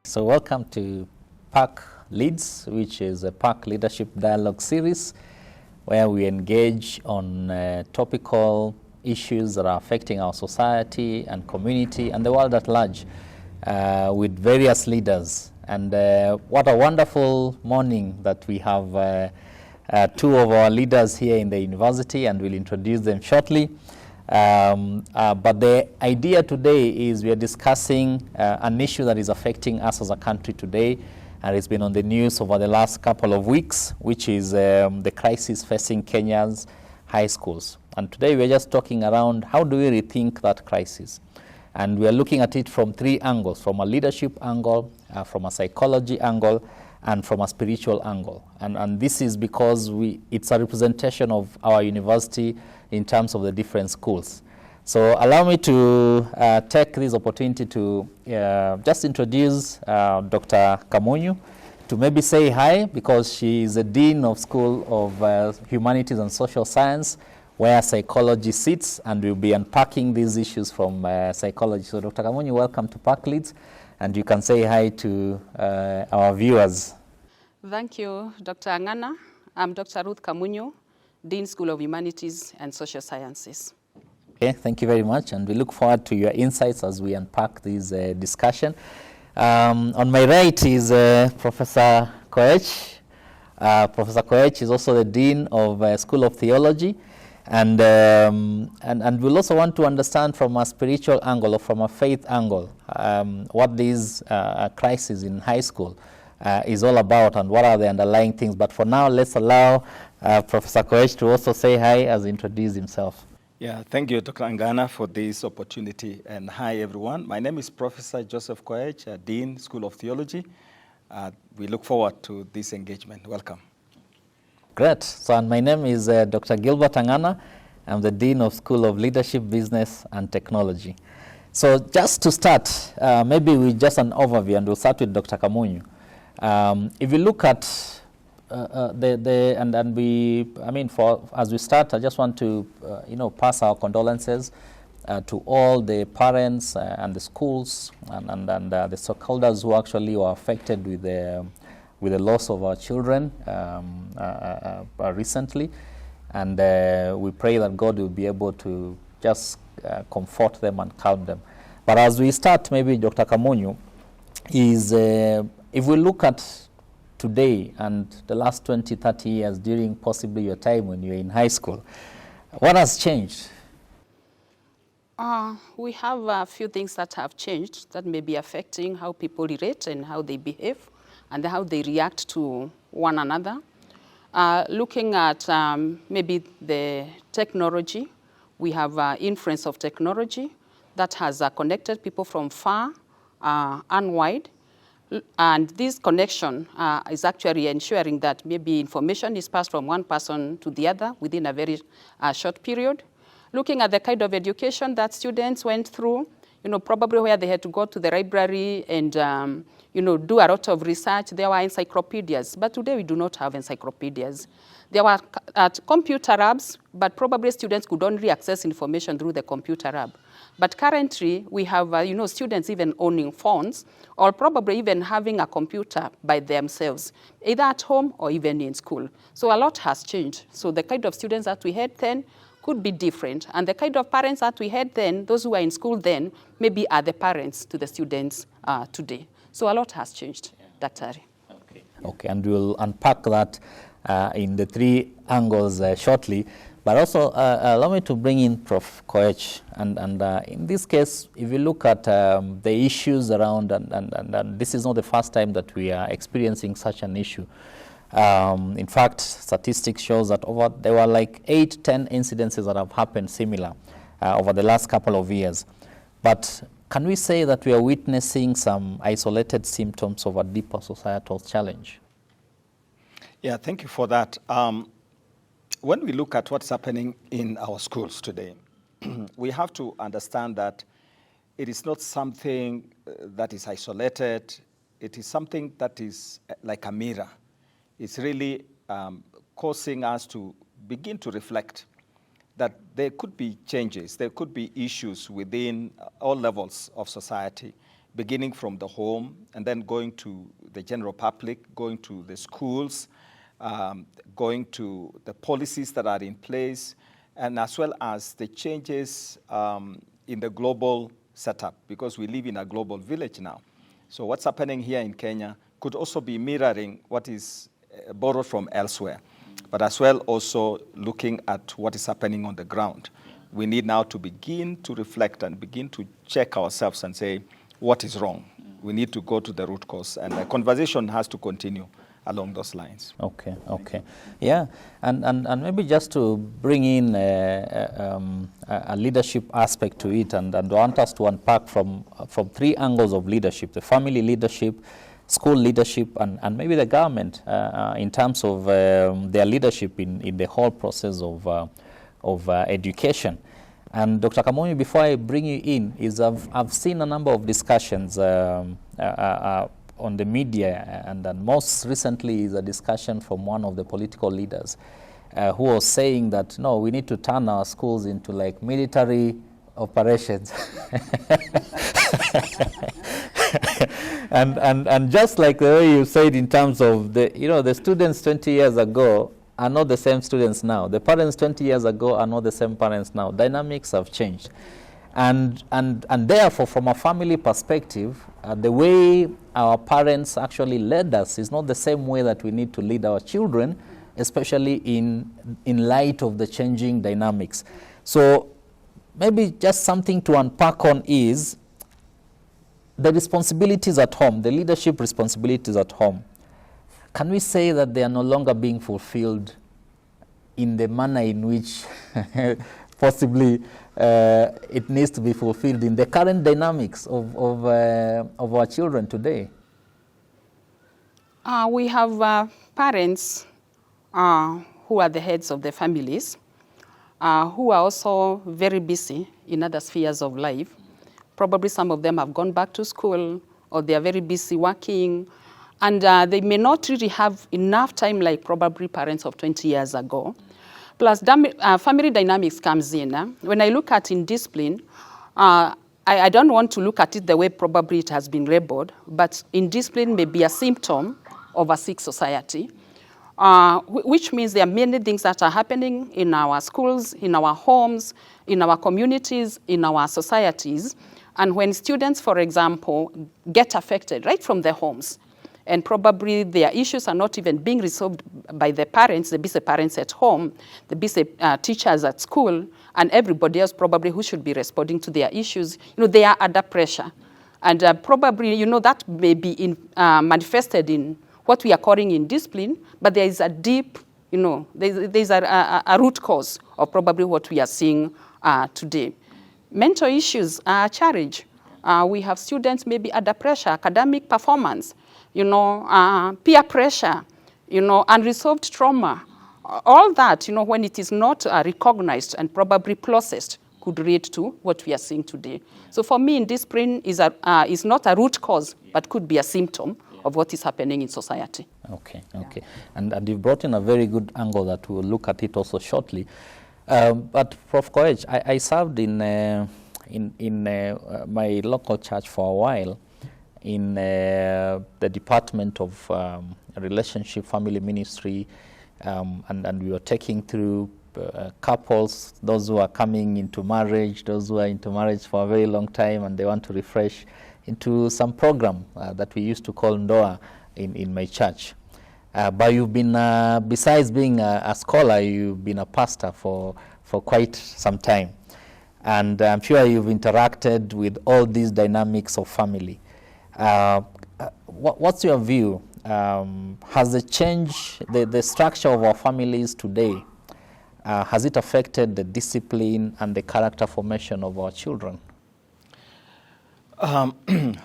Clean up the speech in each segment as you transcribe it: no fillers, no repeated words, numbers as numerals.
So welcome to PAC LeaDS, which is a PAC Leadership Dialogue Series, where we engage on topical issues that are affecting our society and community and the world at large with various leaders. And what a wonderful morning that we have two of our leaders here in the university, and we'll introduce them shortly. But the idea today is we are discussing an issue that is affecting us as a country today, and it's been on the news over the last couple of weeks, which is the crisis facing Kenya's high schools. And today we're just talking around how do we rethink that crisis. And we are looking at it from three angles: from a leadership angle, from a psychology angle, and from a spiritual angle. And this is because it's a representation of our university in terms of the different schools. So allow me to take this opportunity to just introduce Dr. Kamunyu, to maybe say hi, because she is the Dean of School of Humanities and Social Science, where psychology sits, and we'll be unpacking these issues from psychology. So Dr. Kamunyu, welcome to PAC LeaDS, and you can say hi to our viewers. Thank you, Dr. Ang'ana. I'm Dr. Ruth Kamunyu, Dean, School of Humanities and Social Sciences. Okay, thank you very much, and we look forward to your insights as we unpack this discussion. On my right is Professor Koech. Professor Koech is also the Dean of School of Theology, and we'll also want to understand from a spiritual angle or from a faith angle what this crisis in high school is all about and what are the underlying things. But for now, let's allow Professor Koech to also say hi as he introduce himself. Yeah, thank you, Dr. Ang'ana, for this opportunity. And hi, everyone. My name is Professor Joseph Koech, Dean, School of Theology. We look forward to this engagement. Welcome. Great. So, and my name is Dr. Gilbert Ang'ana. I'm the Dean of School of Leadership, Business and Technology. So just to start, maybe with just an overview, and we'll start with Dr. Kamunyu. If you look at as we start, I just want to, pass our condolences to all the parents and the schools and the stakeholders who actually were affected with the loss of our children recently. And we pray that God will be able to just comfort them and calm them. But as we start, maybe Dr. Kamunyu, is if we look at today and the last 20, 30 years during possibly your time when you were in high school, what has changed? We have a few things that have changed that may be affecting how people relate and how they behave and how they react to one another. Looking at maybe the technology, we have influence of technology that has connected people from far and wide. And this connection is actually ensuring that maybe information is passed from one person to the other within a very short period. Looking at the kind of education that students went through, probably where they had to go to the library and, do a lot of research, there were encyclopedias. But today we do not have encyclopedias. There were computer labs, but probably students could only access information through the computer lab. But currently, we have students even owning phones, or probably even having a computer by themselves, either at home or even in school. So a lot has changed. So the kind of students that we had then could be different. And the kind of parents that we had then, those who were in school then, maybe are the parents to the students today. So a lot has changed, Dr. Okay, and we'll unpack that in the three angles shortly. But also, allow me to bring in Prof. Koech. And in this case, if you look at the issues around, and this is not the first time that we are experiencing such an issue. In fact, statistics shows that there were like 8-10 incidences that have happened similar over the last couple of years. But can we say that we are witnessing some isolated symptoms of a deeper societal challenge? Yeah, thank you for that. When we look at what's happening in our schools today, we have to understand that it is not something that is isolated. It is something that is like a mirror. It's really causing us to begin to reflect that there could be changes, there could be issues within all levels of society, beginning from the home and then going to the general public, going to the schools, going to the policies that are in place, and as well as the changes in the global setup, because we live in a global village now. So what's happening here in Kenya could also be mirroring what is borrowed from elsewhere, but as well also looking at what is happening on the ground. We need now to begin to reflect and begin to check ourselves and say, what is wrong? We need to go to the root cause, and the conversation has to continue along those lines. Okay. Yeah, and maybe just to bring in a leadership aspect to it, and want us to unpack from three angles of leadership: the family leadership, school leadership, and maybe the government in terms of their leadership in the whole process of education. And Dr. Kamunyu, before I bring you in, I've seen a number of discussions on the media, and most recently is a discussion from one of the political leaders who was saying that, no, we need to turn our schools into like military operations. and just like the way you said in terms of the students 20 years ago are not the same students now. The parents 20 years ago are not the same parents now. Dynamics have changed. And therefore, from a family perspective, the way our parents actually led us is not the same way that we need to lead our children, especially in light of the changing dynamics. So maybe just something to unpack on is the responsibilities at home, the leadership responsibilities at home. Can we say that they are no longer being fulfilled in the manner in which possibly it needs to be fulfilled in the current dynamics of our children today? We have parents who are the heads of the families, who are also very busy in other spheres of life. Probably some of them have gone back to school, or they are very busy working, and they may not really have enough time like probably parents of 20 years ago. Plus, family dynamics comes in. When I look at indiscipline, I don't want to look at it the way probably it has been labeled, but indiscipline may be a symptom of a sick society, which means there are many things that are happening in our schools, in our homes, in our communities, in our societies. And when students, for example, get affected right from their homes, and probably their issues are not even being resolved by the parents, the busy parents at home, the busy teachers at school, and everybody else probably who should be responding to their issues, they are under pressure. And probably, that may be manifested in what we are calling indiscipline, but there is a deep, there's a root cause of probably what we are seeing today. Mental issues are a challenge. We have students maybe under pressure, academic performance, peer pressure, unresolved trauma. All that, when it is not recognized and probably processed, could lead to what we are seeing today. So for me, indiscipline is not a root cause, but could be a symptom of what is happening in society. Okay. And you've brought in a very good angle that we'll look at it also shortly. But Prof. Koech, I served in my local church for a while in the Department of Relationship Family Ministry, and we were taking through couples, those who are coming into marriage, those who are into marriage for a very long time and they want to refresh, into some program that we used to call Ndoa in my church. But you've been, besides being a scholar, you've been a pastor for quite some time. And I'm sure you've interacted with all these dynamics of family. What's your view? Has the change, the structure of our families today, has it affected the discipline and the character formation of our children?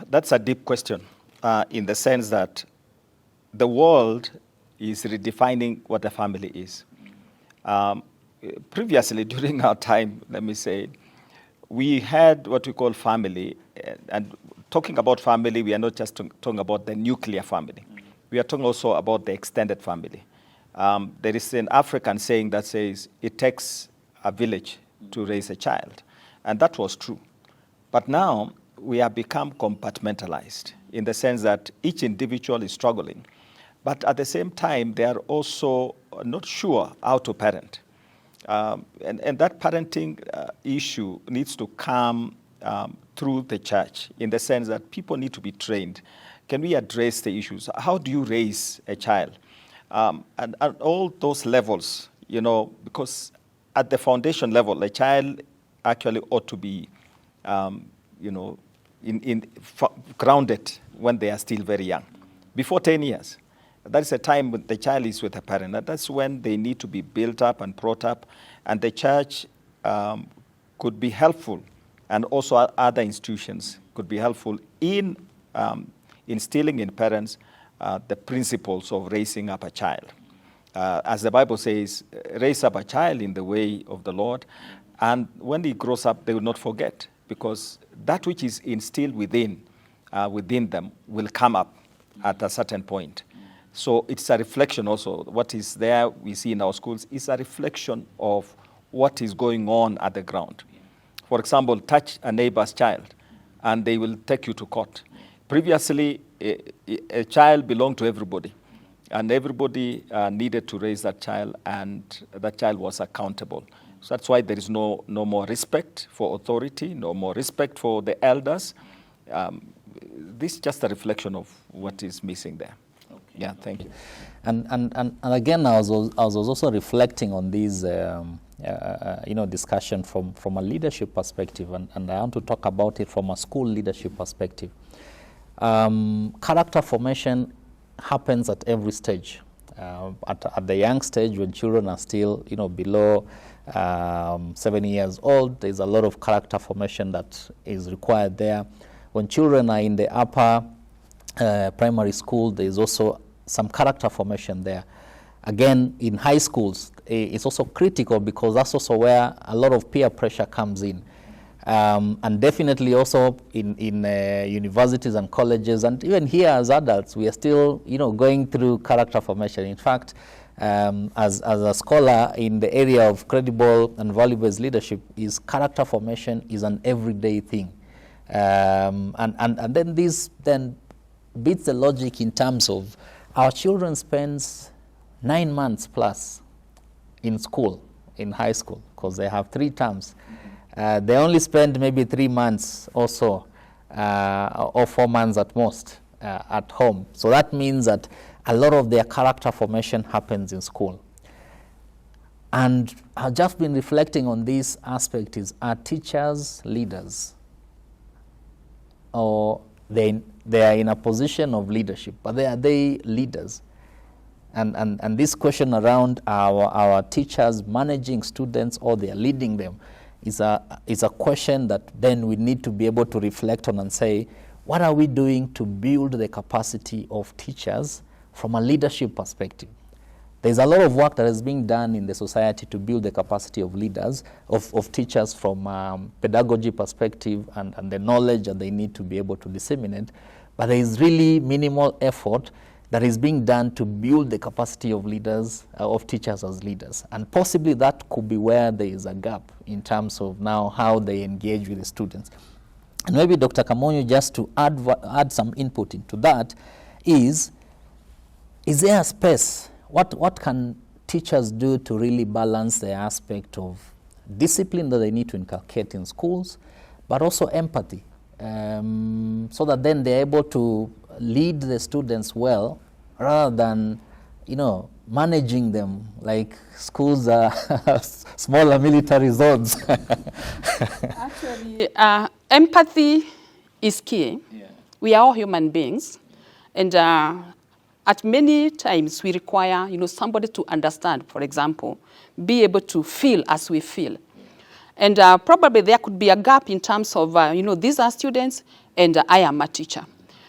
That's a deep question in the sense that the world is redefining what a family is. Previously, during our time, let me say, we had what we call family. And talking about family, we are not just talking about the nuclear family. We are talking also about the extended family. There is an African saying that says, it takes a village to raise a child. And that was true. But now, we have become compartmentalized in the sense that each individual is struggling, but at the same time, they are also not sure how to parent. And that parenting issue needs to come through the church in the sense that people need to be trained. Can we address the issues? How do you raise a child? And at all those levels, because at the foundation level, a child actually ought to be, grounded when they are still very young, before 10 years. That is a time when the child is with a parent. And that's when they need to be built up and brought up. And the church could be helpful, and also other institutions could be helpful in instilling in parents the principles of raising up a child. As the Bible says, raise up a child in the way of the Lord, and when he grows up, they will not forget, because that which is instilled within them will come up at a certain point. So it's a reflection also. What is there we see in our schools is a reflection of what is going on at the ground. For example, touch a neighbor's child, and they will take you to court. Previously, a child belonged to everybody, and everybody needed to raise that child, and that child was accountable. So that's why there is no more respect for authority, no more respect for the elders. This is just a reflection of what is missing there. Okay. Yeah, thank you. And again, I was also reflecting on these, discussion from a leadership perspective, and I want to talk about it from a school leadership perspective. Character formation happens at every stage. At the young stage, when children are still, below 7 years old, there's a lot of character formation that is required there. When children are in the upper primary school, there's also some character formation there. Again, in high schools, it's also critical, because that's also where a lot of peer pressure comes in. And definitely also in universities and colleges, and even here as adults, we are still, going through character formation. In fact, as a scholar in the area of credible and value-based leadership, is character formation is an everyday thing. And then this then beats the logic in terms of our children spends 9 months plus in school, in high school, because they have 3 terms. They only spend maybe 3 months or so, or 4 months at most, at home. So that means that a lot of their character formation happens in school. And I've just been reflecting on this aspect: are teachers leaders? Or they are in a position of leadership, but are they leaders? And this question around our teachers managing students, or they are leading them, is a question that then we need to be able to reflect on and say, what are we doing to build the capacity of teachers from a leadership perspective? There's a lot of work that is being done in the society to build the capacity of leaders, of teachers from pedagogy perspective, and the knowledge that they need to be able to disseminate. But there is really minimal effort that is being done to build the capacity of leaders, of teachers as leaders. And possibly that could be where there is a gap in terms of now how they engage with the students. And maybe Dr. Kamunyu, just to add some input into that, is there a space? What can teachers do to really balance the aspect of discipline that they need to inculcate in schools, but also empathy, so that then they're able to lead the students well, rather than, managing them like schools are smaller military zones. Actually, empathy is key. Yeah. We are all human beings, and at many times we require, somebody to understand, for example, be able to feel as we feel. And probably there could be a gap in terms of, these are students and I am a teacher.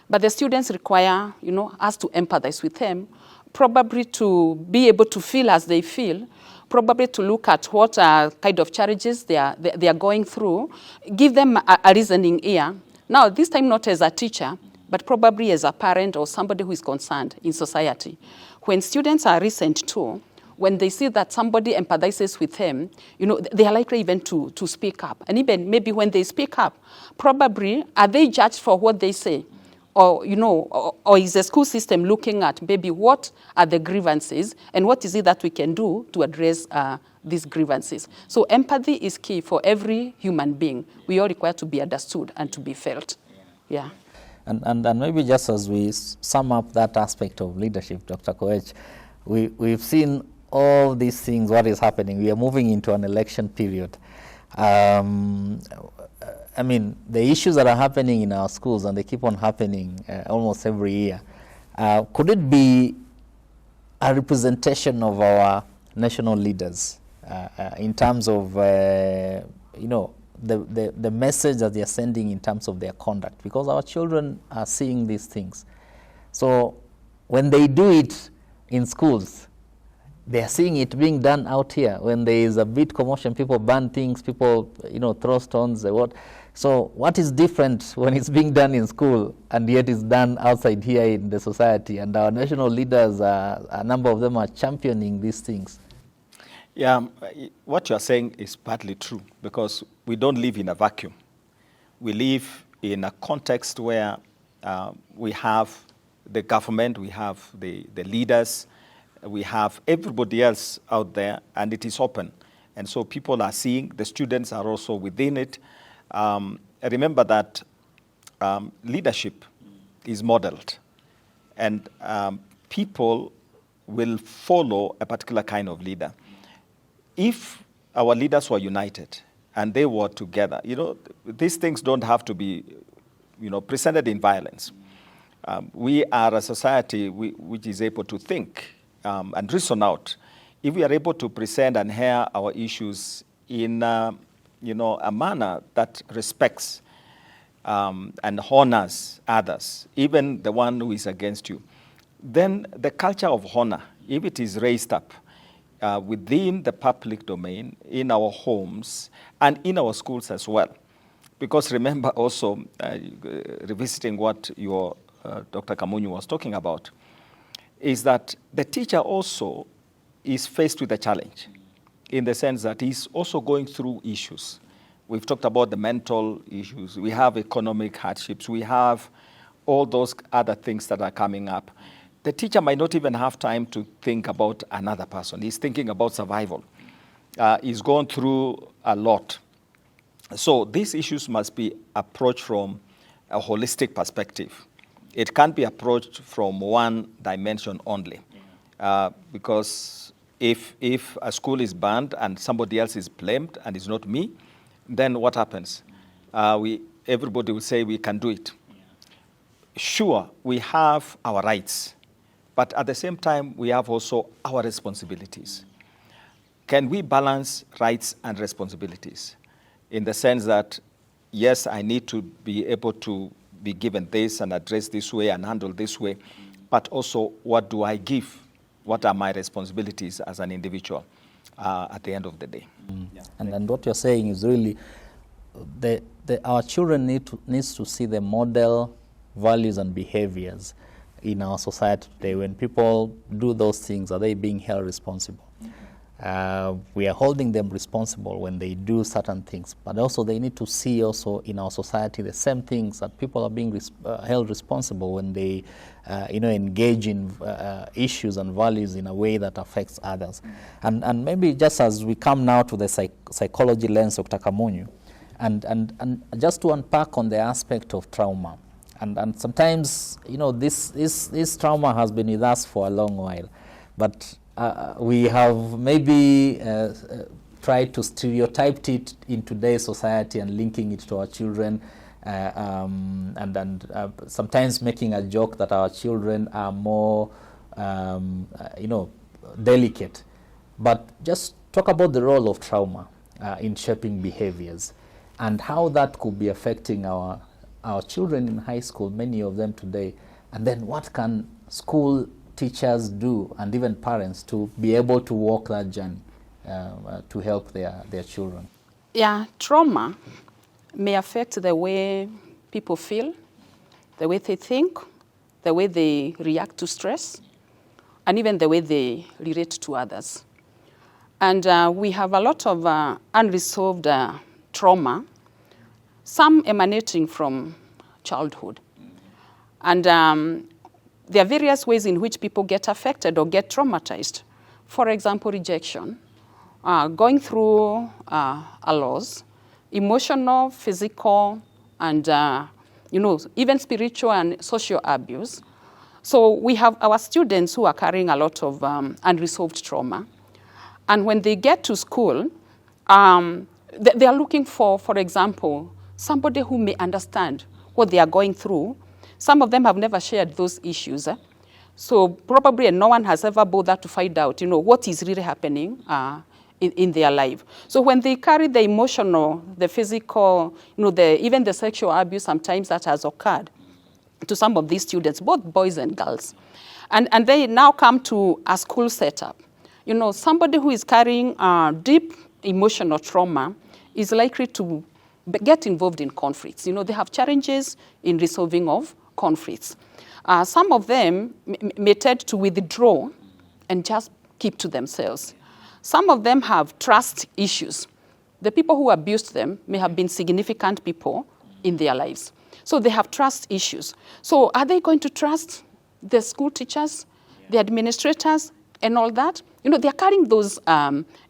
But the students require, us to empathize with them, probably to be able to feel as they feel, probably to look at what kind of challenges they are going through, give them a reasoning ear. Now, this time not as a teacher, but probably as a parent or somebody who is concerned in society. When students are listened to, when they see that somebody empathizes with them, they are likely even to speak up. And even maybe when they speak up, probably are they judged for what they say? Or, or is the school system looking at maybe what are the grievances and what is it that we can do to address these grievances? So empathy is key for every human being. We all require to be understood and to be felt. Yeah. And maybe just as we sum up that aspect of leadership, Dr. Koech, we've seen all these things, what is happening. We are moving into an election period. I mean, the issues that are happening in our schools, and they keep on happening almost every year, could it be a representation of our national leaders in terms of, the message that they are sending in terms of their conduct? Because our children are seeing these things. So when they do it in schools, they are seeing it being done out here. When there is a bit commotion, people burn things, people, throw stones, what. So what is different when it's being done in school and yet it's done outside here in the society? And our national leaders, a number of them are championing these things. Yeah, what you're saying is partly true, because we don't live in a vacuum. We live in a context where we have the government, we have the leaders, we have everybody else out there, and it is open. And so people are seeing, the students are also within it. Remember that leadership is modeled, and people will follow a particular kind of leader. If our leaders were united and they were together, these things don't have to be, presented in violence. We are a society which is able to think and reason out. If we are able to present and hear our issues in a manner that respects and honors others, even the one who is against you, then the culture of honor, if it is raised up within the public domain, in our homes, and in our schools as well. Because remember also, revisiting what your Dr. Kamunyu was talking about, is that the teacher also is faced with a challenge, in the sense that he's also going through issues. We've talked about the mental issues. We have economic hardships. We have all those other things that are coming up. The teacher might not even have time to think about another person. He's thinking about survival. He's gone through a lot. So these issues must be approached from a holistic perspective. It can't be approached from one dimension only. Because if a school is banned and somebody else is blamed and it's not me, then what happens? Everybody will say we can do it. Sure, we have our rights, but at the same time, we have also our responsibilities. Can we balance rights and responsibilities? In the sense that, yes, I need to be able to be given this and address this way and handle this way, but also what do I give? What are my responsibilities as an individual at the end of the day? Yeah. And what you're saying is really, our children needs to see the model values and behaviors in our society today. When people do those things, are they being held responsible? We are holding them responsible when they do certain things, but also they need to see also in our society the same things, that people are being held responsible when they engage in issues and values in a way that affects others. And maybe just as we come now to the psychology lens, Dr. Kamunyu, and just to unpack on the aspect of trauma. And sometimes, this trauma has been with us for a long while, but we have maybe tried to stereotype it in today's society and linking it to our children, and sometimes making a joke that our children are more, delicate. But just talk about the role of trauma in shaping behaviors and how that could be affecting our children in high school, many of them today, and then what can school teachers do, and even parents, to be able to walk that journey to help their children? Yeah, trauma may affect the way people feel, the way they think, the way they react to stress, and even the way they relate to others. And we have a lot of unresolved trauma, some emanating from childhood. And there are various ways in which people get affected or get traumatized. For example, rejection, going through a loss, emotional, physical, and even spiritual and social abuse. So we have our students who are carrying a lot of unresolved trauma. And when they get to school, they are looking for example, somebody who may understand what they are going through. Some of them have never shared those issues. So probably no one has ever bothered to find out, what is really happening in their life. So when they carry the emotional, the physical, even the sexual abuse sometimes that has occurred to some of these students, both boys and girls, and they now come to a school setup. Somebody who is carrying deep emotional trauma is likely to get involved in conflicts. They have challenges in resolving of conflicts. Some of them may tend to withdraw and just keep to themselves. Some of them have trust issues. The people who abused them may have been significant people in their lives. So they have trust issues. So are they going to trust the school teachers, the administrators, and all that? They are carrying those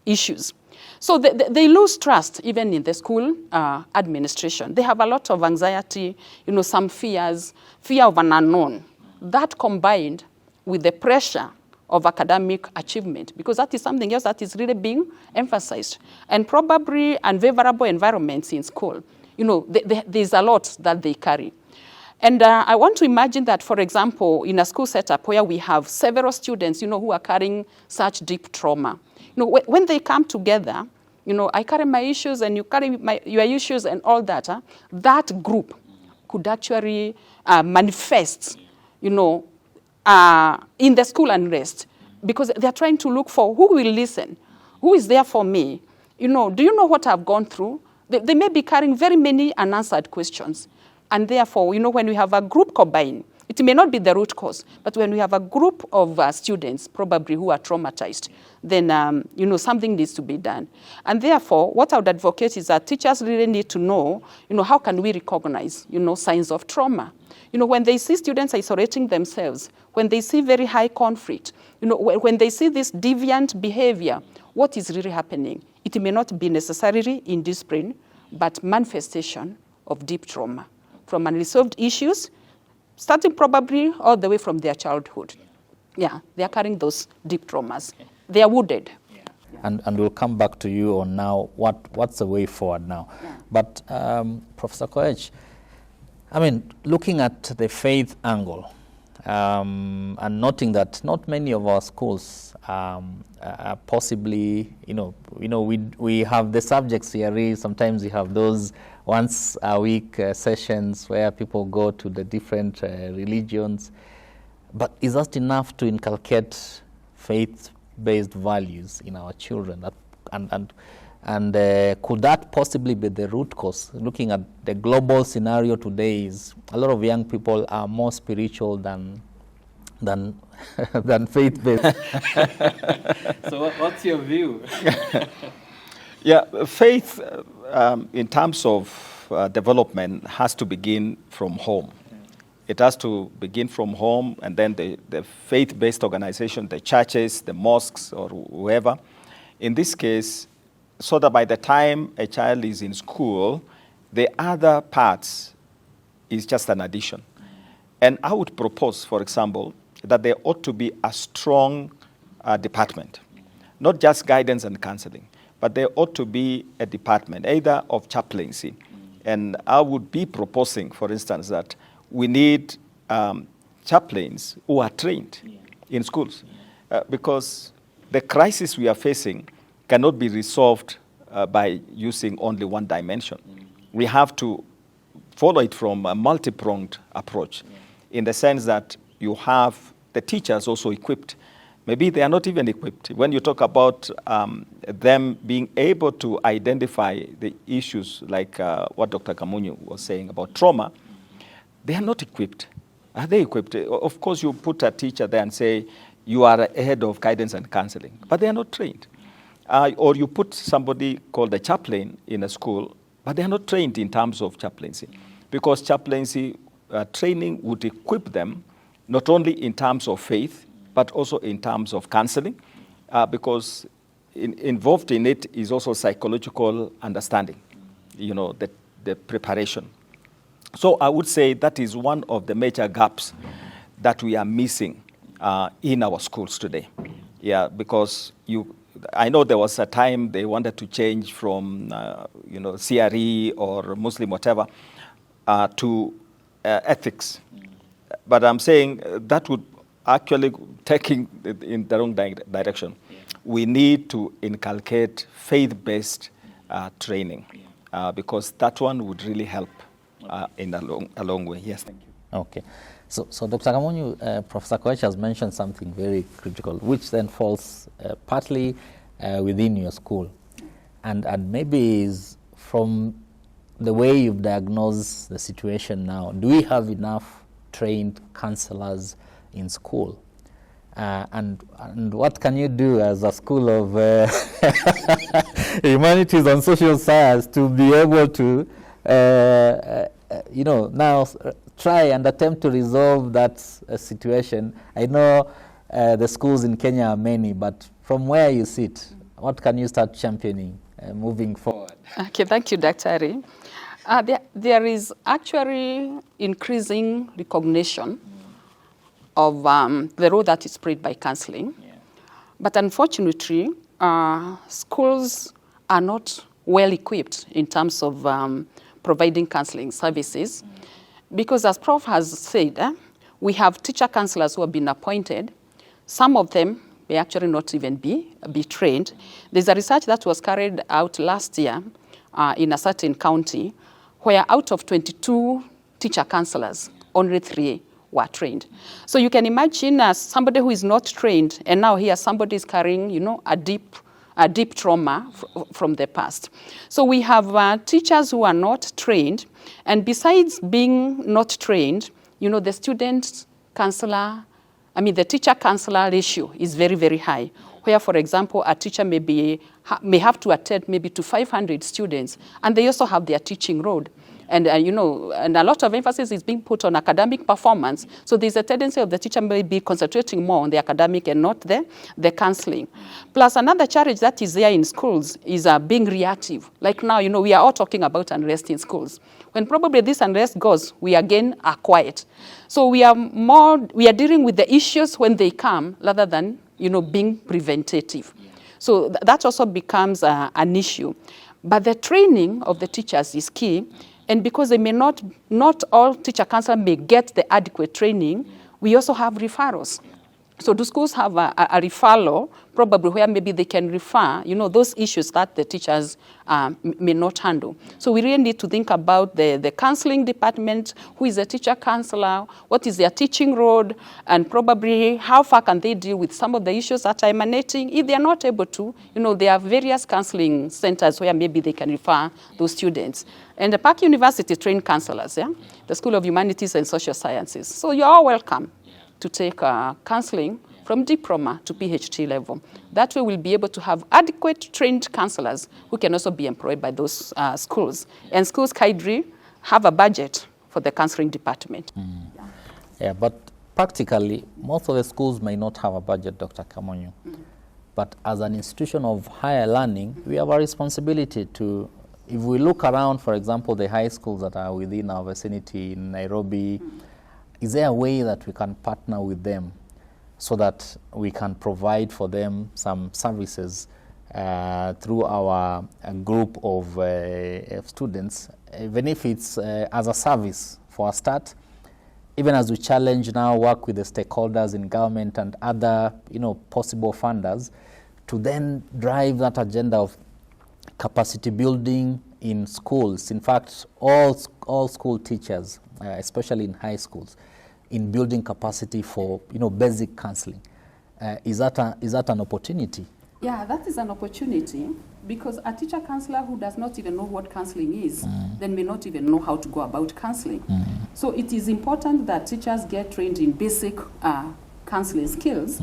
issues. So they lose trust even in the school administration. They have a lot of anxiety, some fears, fear of an unknown. That combined with the pressure of academic achievement, because that is something else that is really being emphasized. And probably unfavorable environments in school. There's a lot that they carry. And I want to imagine that, for example, in a school setup where we have several students, who are carrying such deep trauma. When they come together, I carry my issues and you carry your issues and all that, that group could actually manifest, in the school unrest, because they're trying to look for who will listen, who is there for me. Do you know what I've gone through? They may be carrying very many unanswered questions. And therefore, when we have a group combined, it may not be the root cause, but when we have a group of students, probably who are traumatized, then, something needs to be done. And therefore, what I would advocate is that teachers really need to know, how can we recognize, signs of trauma? When they see students isolating themselves, when they see very high conflict, when they see this deviant behavior, what is really happening? It may not be necessarily indiscipline, but manifestation of deep trauma from unresolved issues, starting probably all the way from their childhood. Yeah, they are carrying those deep traumas. They are wounded. Yeah. And we'll come back to you on now what's the way forward now. Yeah. But Professor Koech, looking at the faith angle, and noting that not many of our schools possibly, we have the subjects theory. Sometimes we have those once a week sessions where people go to the different religions. But is that enough to inculcate faith-based values in our children? And could that possibly be the root cause? Looking at the global scenario today, is a lot of young people are more spiritual than faith-based. So what's your view? Yeah, faith in terms of development has to begin from home. It has to begin from home, and then the faith-based organization, the churches, the mosques, or whoever. In this case, so that by the time a child is in school, the other parts is just an addition. And I would propose, for example, that there ought to be a strong department, not just guidance and counseling, but there ought to be a department, either of chaplaincy. And I would be proposing, for instance, that we need chaplains who are trained in schools, because the crisis we are facing cannot be resolved by using only one dimension. We have to follow it from a multi-pronged approach, in the sense that you have the teachers also equipped. Maybe they are not even equipped. When you talk about them being able to identify the issues, like what Dr. Kamunyu was saying about trauma, they are not equipped. Are they equipped? Of course, you put a teacher there and say, you are a head of guidance and counseling, but they are not trained. Or you put somebody called a chaplain in a school, but they are not trained in terms of chaplaincy, because chaplaincy training would equip them not only in terms of faith, but also in terms of counseling, because involved in it is also psychological understanding, the preparation. So I would say that is one of the major gaps that we are missing in our schools today. Yeah, because I know there was a time they wanted to change from, CRE or Muslim whatever to ethics. But I'm saying that would actually taking in the wrong direction. We need to inculcate faith-based training because that one would really help in a long way. Yes, thank you. Okay. So Dr. Kamunyu, Professor Koech has mentioned something very critical, which then falls partly within your school. And maybe is from the way you've diagnosed the situation now, do we have enough trained counselors in school? And what can you do as a School of Humanities and Social Science to be able to, now try and attempt to resolve that situation? I know the schools in Kenya are many, but from where you sit, what can you start championing moving forward? Okay, thank you, Dr. Ari. There is actually increasing recognition of the role that is played by counseling. Yeah. But unfortunately, schools are not well equipped in terms of providing counseling services. Because as Prof has said, we have teacher counselors who have been appointed. Some of them may actually not even be trained. There's a research that was carried out last year in a certain county where out of 22 teacher counselors, only 3 were trained. So you can imagine somebody who is not trained, and now here somebody is carrying, a deep trauma from the past. So we have teachers who are not trained, and besides being not trained, the student counselor, the teacher counselor ratio is very, very high. Where, for example, a teacher may have to attend maybe to 500 students, and they also have their teaching load. And, and a lot of emphasis is being put on academic performance. So there's a tendency of the teacher may be concentrating more on the academic and not the counseling. Plus, another challenge that is there in schools is being reactive. Like now, we are all talking about unrest in schools. When probably this unrest goes, we again are quiet. So we are dealing with the issues when they come rather than, being preventative. So that also becomes an issue. But the training of the teachers is key. And because they may not all teacher counselors may get the adequate training, we also have referrals. So do schools have a referral, probably where maybe they can refer, those issues that the teachers may not handle. So we really need to think about the counseling department, who is a teacher counselor, what is their teaching road, and probably how far can they deal with some of the issues that are emanating. If they are not able to, there are various counseling centers where maybe they can refer those students. And the PAC University trained counselors, the School of Humanities and Social Sciences. So you're all welcome to take counseling from diploma to PhD level. That way we'll be able to have adequate trained counselors who can also be employed by those schools. And schools kindly have a budget for the counseling department. Yeah, but practically, most of the schools may not have a budget, Dr. Kamunyu. But as an institution of higher learning, we have a responsibility to, if we look around, for example, the high schools that are within our vicinity in Nairobi, is there a way that we can partner with them so that we can provide for them some services through our group of students, even if it's as a service for a start, even as we challenge now, work with the stakeholders in government and other possible funders to then drive that agenda of capacity building in schools. In fact, all school teachers, especially in high schools, in building capacity for basic counseling. Is that an opportunity? Yeah, that is an opportunity, because a teacher counselor who does not even know what counseling is, then may not even know how to go about counseling. So it is important that teachers get trained in basic counseling skills.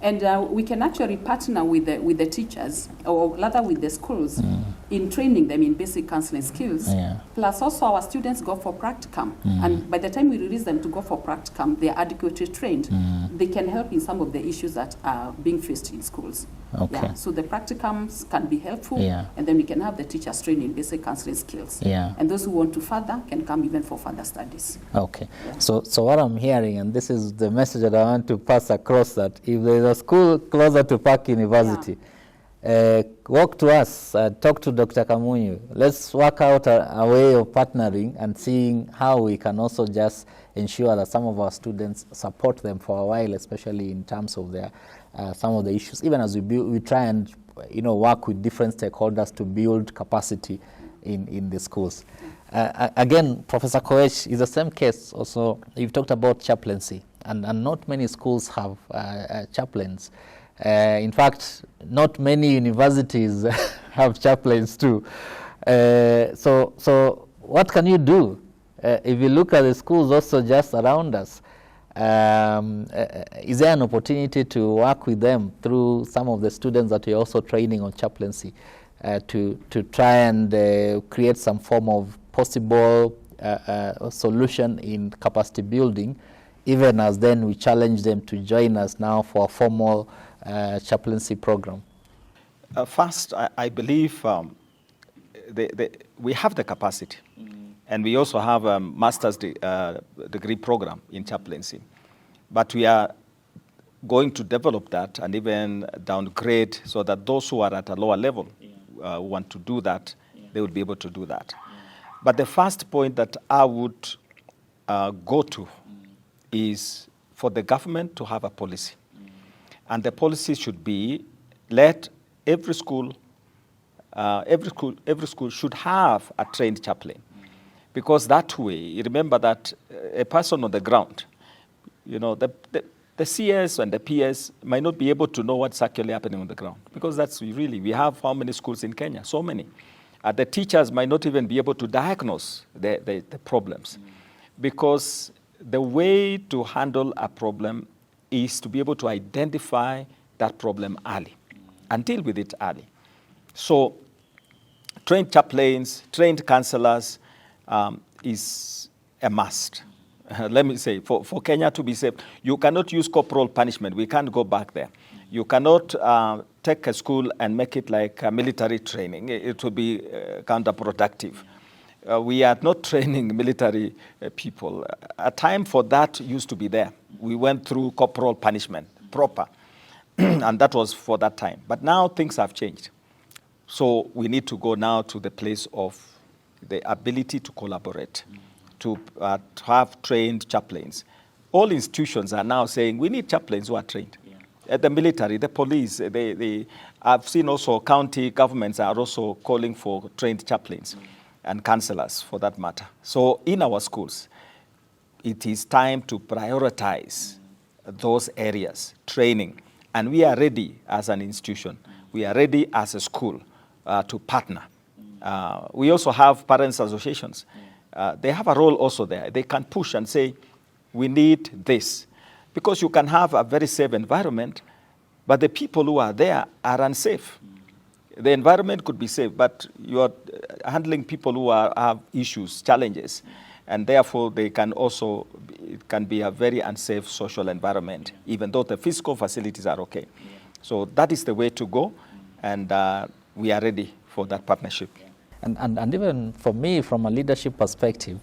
And we can actually partner with the teachers, or rather with the schools, in training them in basic counseling skills. Plus also our students go for practicum. And by the time we release them to go for practicum, they are adequately trained. They can help in some of the issues that are being faced in schools. Okay. So the practicums can be helpful, Yeah. and then we can have the teachers trained in basic counseling skills. Yeah. And those who want to further can come even for further studies. Okay. So what I'm hearing, and this is the message that I want to pass across, that if there's a school closer to PAC University, walk to us, talk to Dr. Kamunyu. Let's work out a way of partnering and seeing how we can also just ensure that some of our students support them for a while, especially in terms of their some of the issues. Even as we try and work with different stakeholders to build capacity in the schools. Again, Professor Koech, is the same case. Also, you've talked about chaplaincy, and not many schools have chaplains. In fact, not many universities have chaplains too. So what can you do? If you look at the schools also just around us, is there an opportunity to work with them through some of the students that you're also training on chaplaincy to try and create some form of possible solution in capacity building, even as then we challenge them to join us now for a formal chaplaincy program? First, I believe we have the capacity. And we also have a master's degree program in chaplaincy. But we are going to develop that and even downgrade so that those who are at a lower level want to do that, they would be able to do that. But the first point that I would go to is for the government to have a policy. And the policy should be, let every school should have a trained chaplain. Because that way, remember that a person on the ground, the CS and the PS might not be able to know what's actually happening on the ground. Because that's we have how many schools in Kenya? So many. The teachers might not even be able to diagnose the problems. Because the way to handle a problem is to be able to identify that problem early and deal with it early. So trained chaplains, trained counselors, is a must. Let me say, for Kenya to be safe, you cannot use corporal punishment. We can't go back there. You cannot take a school and make it like a military training. It would be counterproductive. We are not training military people. A time for that used to be there. We went through corporal punishment, proper, and that was for that time. But now things have changed. So we need to go now to the place of the ability to collaborate, to have trained chaplains. All institutions are now saying we need chaplains who are trained. The military, the police, I've seen also county governments are also calling for trained chaplains and counselors for that matter. So in our schools, it is time to prioritize those areas, training. And we are ready as an institution. We are ready as a school to partner. We also have parents' associations. They have a role also there. They can push and say, we need this. Because you can have a very safe environment, but the people who are there are unsafe. The environment could be safe, but you are handling people who have issues, challenges, and therefore it can be a very unsafe social environment, even though the physical facilities are okay. So that is the way to go, and we are ready for that partnership. And even for me, from a leadership perspective,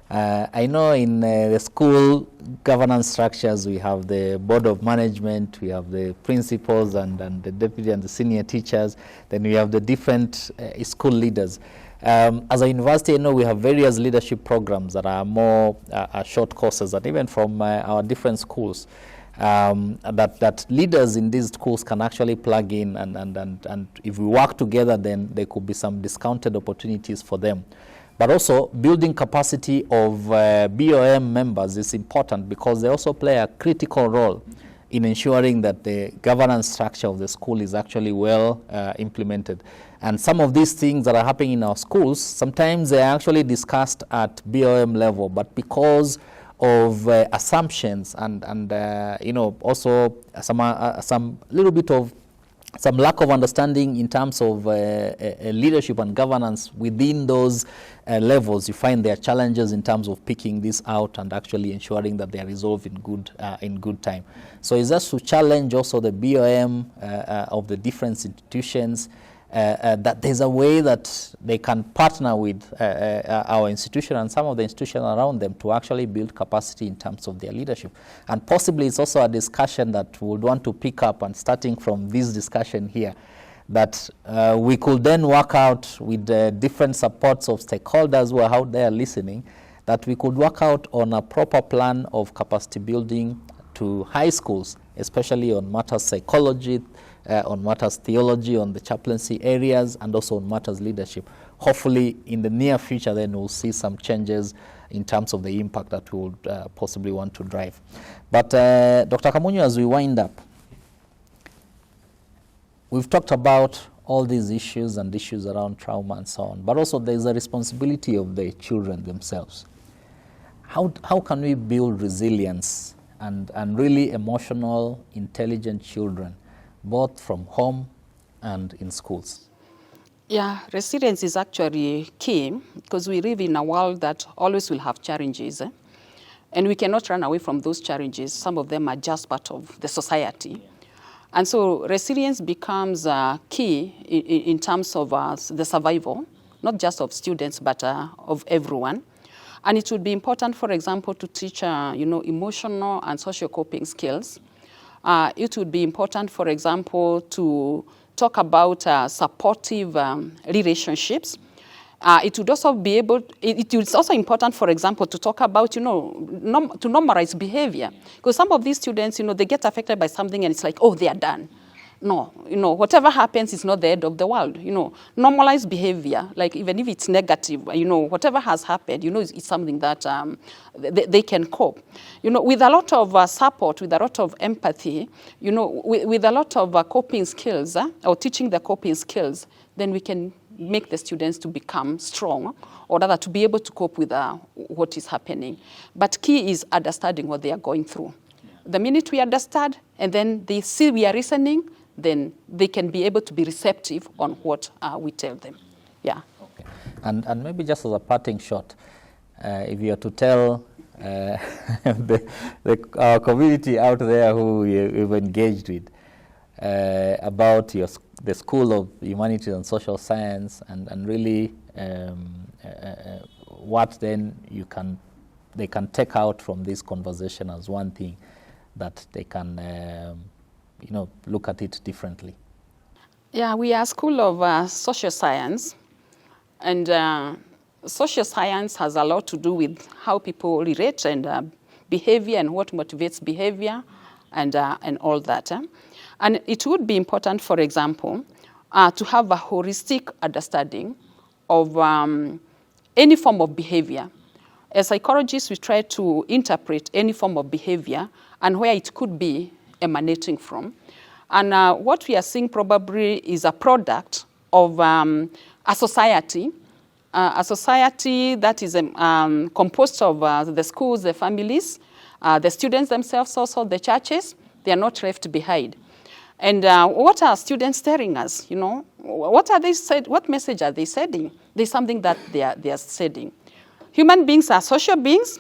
I know in the school governance structures, we have the board of management, we have the principals and the deputy and the senior teachers, then we have the different school leaders. As a university, I know we have various leadership programs that are more short courses, and even from our different schools, that leaders in these schools can actually plug in, and if we work together, then there could be some discounted opportunities for them. But also building capacity of BOM members is important, because they also play a critical role in ensuring that the governance structure of the school is actually well implemented. And some of these things that are happening in our schools, sometimes they are actually discussed at BOM level, but because of assumptions and you know, also some little bit of some lack of understanding in terms of leadership and governance within those levels. You find there are challenges in terms of picking this out and actually ensuring that they are resolved in good time. So it's just to challenge also the BOM of the different institutions, that there's a way that they can partner with our institution and some of the institutions around them to actually build capacity in terms of their leadership. And possibly it's also a discussion that we would want to pick up, and starting from this discussion here, that we could then work out with the different supports of stakeholders who are out there listening, that we could work out on a proper plan of capacity building to high schools, especially on matters psychology, on matters theology, on the chaplaincy areas, and also on matters leadership. Hopefully, in the near future, then we'll see some changes in terms of the impact that we would possibly want to drive. But Dr. Kamunyu, as we wind up, we've talked about all these issues and issues around trauma and so on, but also there's a responsibility of the children themselves. How can we build resilience and really emotional, intelligent children, both from home and in schools? Yeah, resilience is actually key, because we live in a world that always will have challenges, and we cannot run away from those challenges. Some of them are just part of the society. And so resilience becomes key in terms of the survival, not just of students, but of everyone. And it would be important, for example, to teach emotional and social coping skills. It would be important, for example, to talk about supportive relationships. It would also be it is also important, for example, to talk about, to normalize behavior. Because some of these students, they get affected by something and it's like, oh, they are done. No, whatever happens is not the end of the world. Normalize behavior, like even if it's negative, whatever has happened, it's something that they can cope. With a lot of support, with a lot of empathy, with a lot of coping skills, or teaching the coping skills, then we can make the students to become strong, or rather to be able to cope with what is happening. But key is understanding what they are going through. Yeah. The minute we understand, and then they see we are listening, then they can be able to be receptive on what we tell them. Yeah. Okay. And maybe just as a parting shot, if you are to tell our community out there who you've engaged with about the School of Humanities and Social Science, and really what then they can take out from this conversation as one thing that they can look at it differently. Yeah, we are a School of Social Science, and social science has a lot to do with how people relate and behavior, and what motivates behavior, and all that. And it would be important, for example, to have a holistic understanding of any form of behavior. As psychologists, we try to interpret any form of behavior and where it could be emanating from. And what we are seeing probably is a product of a society that is composed of the schools, the families, the students themselves, also the churches. They are not left behind. And what are students telling us? What are they said? What message are they sending? There's something that they are sending. Human beings are social beings.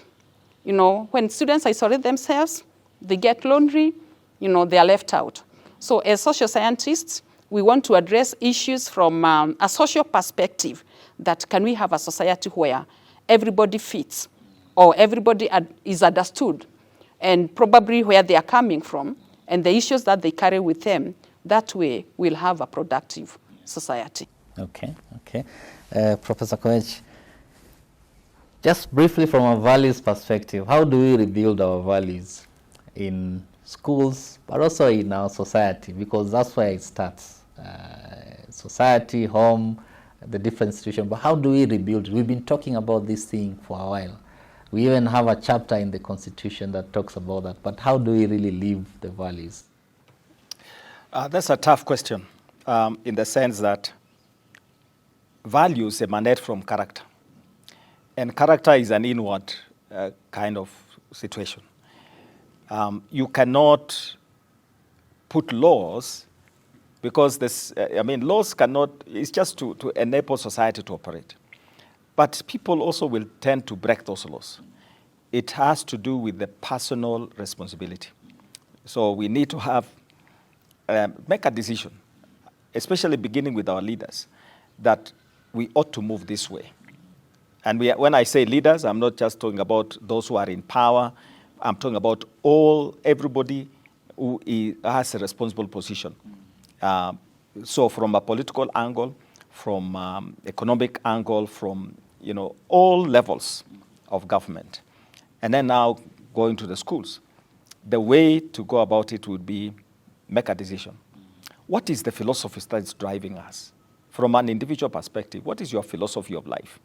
When students isolate themselves, they get lonely. They are left out. So as social scientists, we want to address issues from a social perspective. That can we have a society where everybody fits, or everybody is understood, and probably where they are coming from, and the issues that they carry with them. That way, we'll have a productive society. Okay. Professor Koech, just briefly from a values perspective, how do we rebuild our values in schools, but also in our society? Because that's where it starts. Society, home, the different institutions. But how do we rebuild? We've been talking about this thing for a while. We even have a chapter in the Constitution that talks about that. But how do we really live the values? That's a tough question, in the sense that values emanate from character. And character is an inward kind of situation. You cannot put laws because this, laws cannot, it's just to enable society to operate. But people also will tend to break those laws. It has to do with the personal responsibility. So we need to have, make a decision, especially beginning with our leaders, that we ought to move this way. And when I say leaders, I'm not just talking about those who are in power. I'm talking about everybody who has a responsible position. So from a political angle, from economic angle, from all levels of government. And then now going to the schools. The way to go about it would be make a decision. What is the philosophy that's driving us? From an individual perspective, what is your philosophy of life?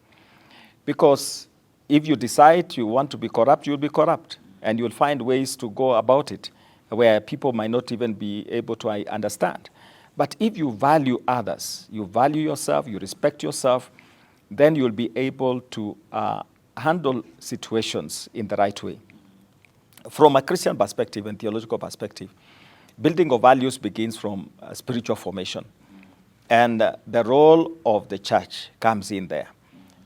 Because if you decide you want to be corrupt, you'll be corrupt. And you'll find ways to go about it where people might not even be able to understand. But if you value others, you value yourself, you respect yourself, then you'll be able to handle situations in the right way. From a Christian perspective and theological perspective, building of values begins from spiritual formation. And the role of the church comes in there,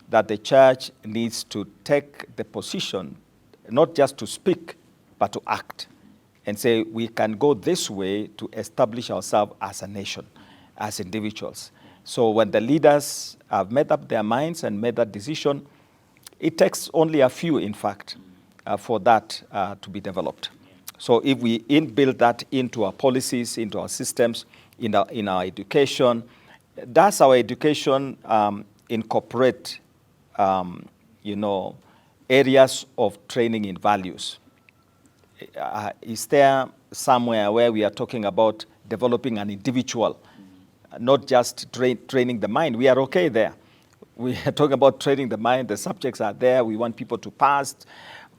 that the church needs to take the position, not just to speak, but to act and say we can go this way to establish ourselves as a nation, as individuals. So when the leaders have made up their minds and made that decision, it takes only a few, in fact, for that to be developed. So if we inbuild that into our policies, into our systems, in our education, does our education incorporate, areas of training in values? Is there somewhere where we are talking about developing an individual, not just training the mind? We are okay there. We are talking about training the mind. The subjects are there. We want people to pass.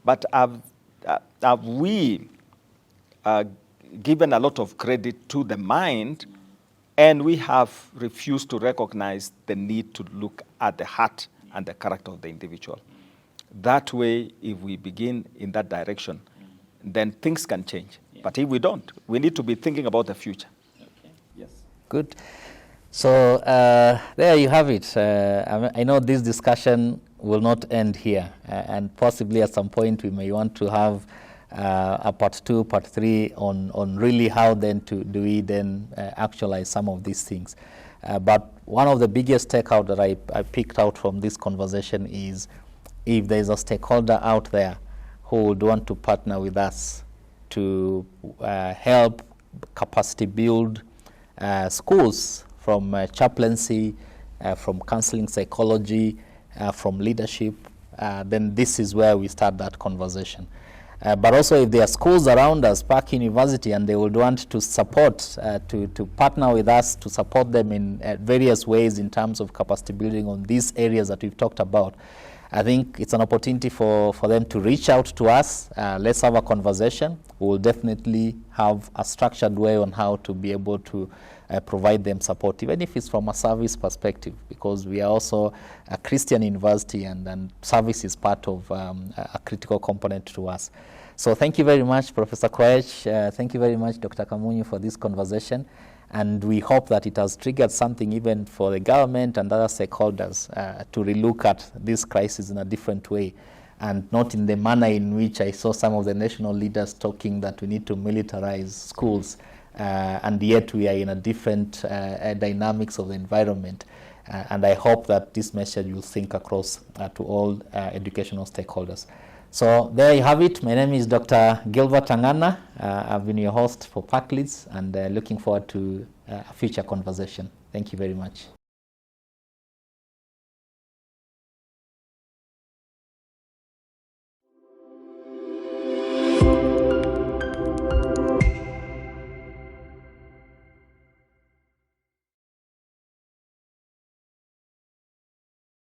But have we given a lot of credit to the mind, and we have refused to recognize the need to look at the heart and the character of the individual? That way, if we begin in that direction, then things can change. Yeah. But if we don't, we need to be thinking about the future. Okay. Yes. Good. So there you have it. I know this discussion will not end here, and possibly at some point we may want to have a part 2, part 3 on really how then do we then actualize some of these things. But one of the biggest takeout that I picked out from this conversation is if there's a stakeholder out there who would want to partner with us to help capacity build schools from chaplaincy, from counseling psychology, from leadership, then this is where we start that conversation. But also if there are schools around us, PAC University, and they would want to support, to partner with us, to support them in various ways in terms of capacity building on these areas that we've talked about, I think it's an opportunity for them to reach out to us. Let's have a conversation. We will definitely have a structured way on how to be able to provide them support, even if it's from a service perspective, because we are also a Christian university, and service is part of a critical component to us. So thank you very much, Professor Koech. Thank you very much, Dr. Kamunyu, for this conversation. And we hope that it has triggered something even for the government and other stakeholders to relook at this crisis in a different way, and not in the manner in which I saw some of the national leaders talking that we need to militarize schools, and yet we are in a different dynamics of the environment. And I hope that this message will sink across to all educational stakeholders. So there you have it. My name is Dr. Gilbert Ang'ana. I've been your host for PAC LeaDS, and looking forward to a future conversation. Thank you very much.